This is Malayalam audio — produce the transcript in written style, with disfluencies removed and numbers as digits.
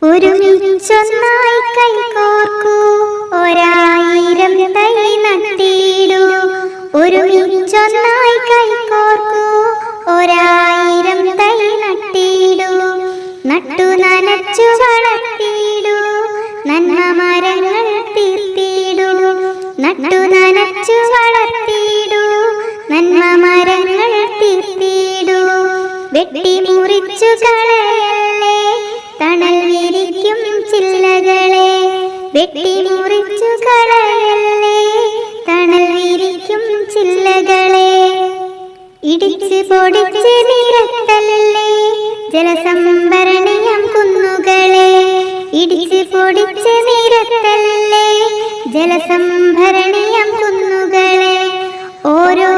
ഒരുമിച്ചൊന്നായി കൈകോർക്കൂ, ഒരായിരം തൈ നട്ടിടൂ. ഒരുമിച്ചൊന്നായി കൈകോർക്കൂ, ഒരായിരം തൈ നട്ടിടൂ. നട്ടു നനച്ചു വളർത്തിടൂ, നന്മ മരങ്ങൾ തീർത്തിടൂ. നട്ടു നനച്ചു വളർത്തിടൂ, നന്മ മരങ്ങൾ തീർത്തിടൂ. വെട്ടി മുറിച്ചു കളയല്ലേ, തണൽ വിരിക്കും ചില്ലകളെ. വെട്ടി മുറിച്ചു കളയല്ലേ, തണൽ വിരിക്കും ചില്ലകളെ. ഇടിച്ച് പൊടിച്ച് നിരത്തല്ലേ, ജലസംഭരണിയം കുന്നുകളെ. ഇടിച്ച് പൊടിച്ച് നിരത്തല്ലേ, ജലസംഭരണിയം കുന്നുകളെ. ഓരോ